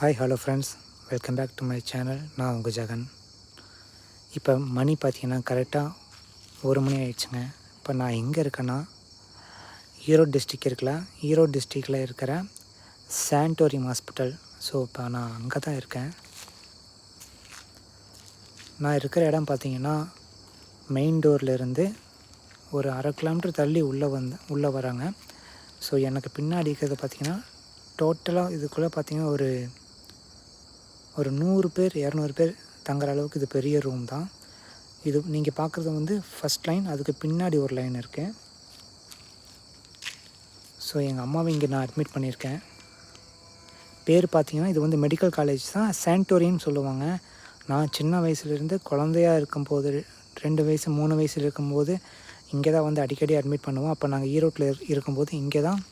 Hi hello friends, welcome back to my channel. நான் உங்கள் ஜெகன். இப்போ மணி பார்த்தீங்கன்னா கரெக்டாக 1 மணி ஆயிடுச்சுங்க. இப்போ நான் எங்கே இருக்கேன்னா, ஈரோடு டிஸ்ட்ரிக் இருக்குல்ல, ஈரோடு டிஸ்ட்ரிக்டில் இருக்கிற சான்டோரியம் ஹாஸ்பிட்டல். ஸோ இப்போ நான் அங்கே தான் இருக்கேன். நான் இருக்கிற இடம் பார்த்தீங்கன்னா மெயின் டோர்லேருந்து ஒரு 1/2 கிலோமீட்டர் தள்ளி உள்ளே வராங்க. ஸோ எனக்கு பின்னாடி இருக்கிறது பார்த்திங்கன்னா டோட்டலாக இதுக்குள்ளே பார்த்திங்கன்னா ஒரு 100 பேர் 200 பேர் தங்குற அளவுக்கு இது பெரிய ரூம் தான். இது நீங்கள் பார்க்குறது வந்து ஃபஸ்ட் லைன், அதுக்கு பின்னாடி ஒரு லைன் இருக்குது. ஸோ எங்கள் அம்மாவை இங்கே நான் அட்மிட் பண்ணியிருக்கேன். பேர் பார்த்திங்கன்னா இது வந்து மெடிக்கல் காலேஜ் தான், சான்டோரியம் சொல்லுவாங்க. நான் சின்ன வயசுலேருந்து குழந்தையாக இருக்கும்போது 2 வயசு 3 வயசில் இருக்கும்போது இங்கே தான் வந்து அடிக்கடி அட்மிட் பண்ணுவோம். அப்போ நாங்கள் ஈரோட்டில் இருக்கும்போது இங்கே தான்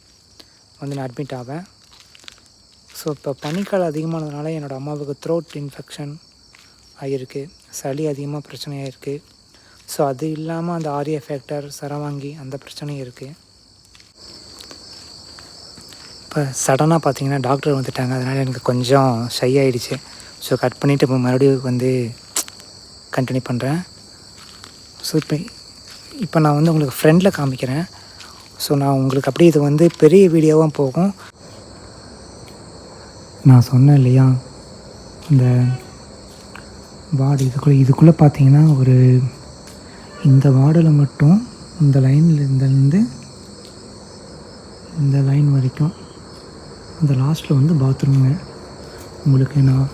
வந்து நான் அட்மிட் ஆவேன். ஸோ இப்போ பனிக்காலம் அதிகமானதுனால என்னோடய அம்மாவுக்கு த்ரோட் இன்ஃபெக்ஷன் ஆகியிருக்கு, சளி அதிகமாக பிரச்சனையாக இருக்குது. ஸோ அது இல்லாமல் அந்த ஆரியா ஃபேக்டர், சரவாங்கி அந்த பிரச்சனையும் இருக்குது. இப்போ சடனாக பார்த்தீங்கன்னா டாக்டர் வந்துட்டாங்க, அதனால் எனக்கு கொஞ்சம் ஷை ஆகிடுச்சு. ஸோ கட் பண்ணிவிட்டு இப்போ மறுபடியும் வந்து கண்டினியூ பண்ணுறேன். ஸோ இப்போ நான் வந்து உங்களுக்கு ஃப்ரெண்டில் காமிக்கிறேன். ஸோ நான் உங்களுக்கு அப்படியே இது வந்து பெரிய வீடியோவாக போகும். நான் சொன்னேன் இல்லையா, இந்த வார்டு இதுக்குள்ளே பார்த்தீங்கன்னா இந்த வார்டில் மட்டும் இந்த லைன்லேருந்து இந்த லைன் வரைக்கும் அந்த லாஸ்ட்டில் வந்து பாத்ரூமுங்க. உங்களுக்கு நான்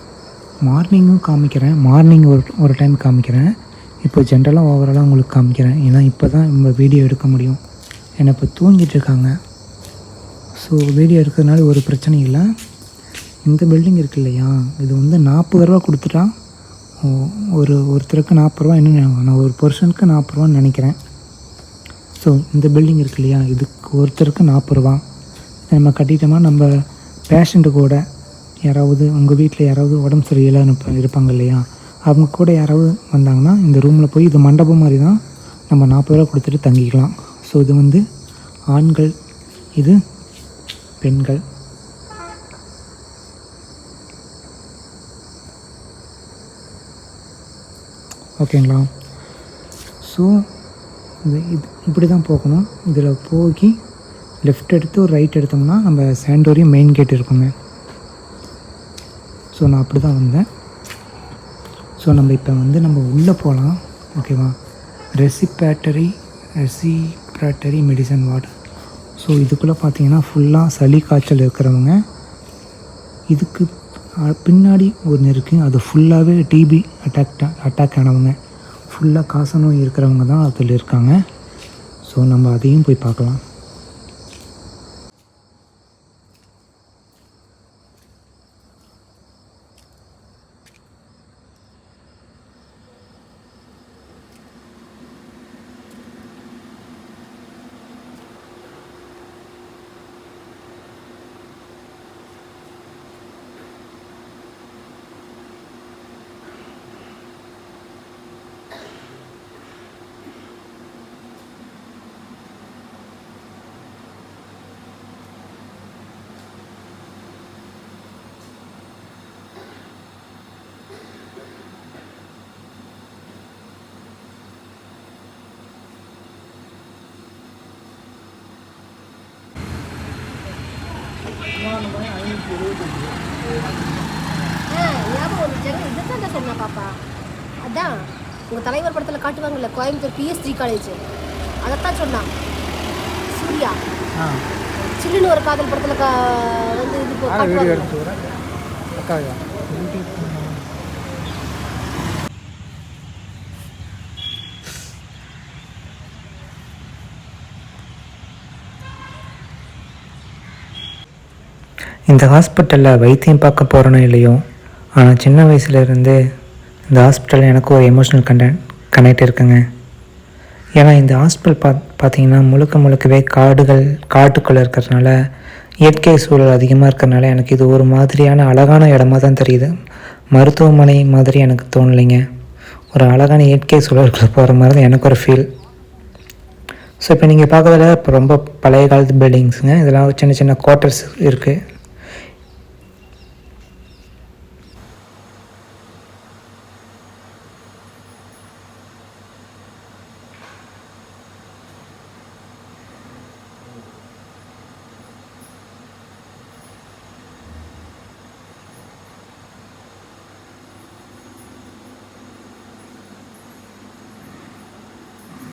மார்னிங்கும் காமிக்கிறேன், மார்னிங் ஒரு டைம் காமிக்கிறேன். இப்போ ஜென்ரலாக ஓவராலாக உங்களுக்கு காமிக்கிறேன். ஏன்னா இப்போ தான் நம்ம வீடியோ எடுக்க முடியும். ஏன்னா இப்போ தூங்கிட்டுருக்காங்க. ஸோ வீடியோ எடுக்கிறதுனால ஒரு பிரச்சனை இல்லை. இந்த பில்டிங் இருக்குது இல்லையா, இது வந்து 40 ரூபா கொடுத்துட்டா ஒருத்தருக்கு 40 ரூபா, என்ன நான் ஒரு பர்சனுக்கு 40 ரூபான்னு நினைக்கிறேன். ஸோ இந்த பில்டிங் இருக்குது இல்லையா, இதுக்கு ஒருத்தருக்கு 40 ரூபா. நம்ம கட்டிட்டோம்னா நம்ம பேஷண்ட்டு கூட யாராவது உங்கள் வீட்டில் யாராவது உடம்பு சரியில்லைன்னு இருப்பாங்க இல்லையா, அவங்க கூட யாராவது வந்தாங்கன்னா இந்த ரூமில் போய், இது மண்டபம் மாதிரி தான், நம்ம 40 ரூபா கொடுத்துட்டு தங்கிக்கலாம். ஸோ இது வந்து ஆண்கள், இது பெண்கள். ஓகேங்களா? ஸோ இது இப்படி தான் போகணும். இதில் போய் லெஃப்ட் எடுத்து ஒரு ரைட் எடுத்தோம்னா நம்ம சான்டோரியம் மெயின் கேட் இருக்குங்க. ஸோ நான் அப்படி தான் வந்தேன். ஸோ நம்ம இப்போ வந்து நம்ம உள்ளே போகலாம். ஓகேவா? ரெசிப்ரேட்டரி மெடிசன் வார்டு. ஸோ இதுக்குள்ளே பார்த்தீங்கன்னா ஃபுல்லாக சளி காய்ச்சல் இருக்கிறவங்க, இதுக்கு பின்னாடி ஒன்று இருக்குது, அது ஃபுல்லாகவே டிபி அட்டாக் ஆனவங்க, ஃபுல்லாக காசநோய் இருக்கிறவங்க தான் அதில் இருக்காங்க. ஸோ நம்ம அதையும் போய் பார்க்கலாம். இதுதான் சொன்னா பாப்பா, அதான் உங்கள் தலைவர் படத்தில் காட்டுவாங்கல்ல, கோயம்புத்தூர் PSG காலேஜ், அதைத்தான் சொன்னான் சூர்யா. சில்லுன்னு ஒரு காதல் படத்தில் வந்து இது காட்டுவாங்க. இந்த ஹாஸ்பிட்டலில் வைத்தியம் பார்க்க போகிறனோ இல்லையோ, ஆனால் சின்ன வயசுலேருந்து இந்த ஹாஸ்பிட்டலில் எனக்கு ஒரு எமோஷ்னல் கனெக்ட் இருக்குங்க. ஏன்னா இந்த ஹாஸ்பிட்டல் பார்த்திங்கன்னா முழுக்கவே காட்டுக்குள்ளே இருக்கிறதுனால, இயற்கை சூழல் அதிகமாக இருக்கிறதுனால எனக்கு இது ஒரு மாதிரியான அழகான இடமா தான் தெரியுது. மருத்துவமனை மாதிரி எனக்கு தோணலைங்க, ஒரு அழகான இயற்கை சூழலுக்குள்ளே போகிற மாதிரி தான் எனக்கு ஒரு ஃபீல். ஸோ இப்போ நீங்கள் பார்க்குறதுல இப்போ ரொம்ப பழைய காலத்து பில்டிங்ஸுங்க. இதெல்லாம் சின்ன சின்ன குவார்ட்டர்ஸ் இருக்குது.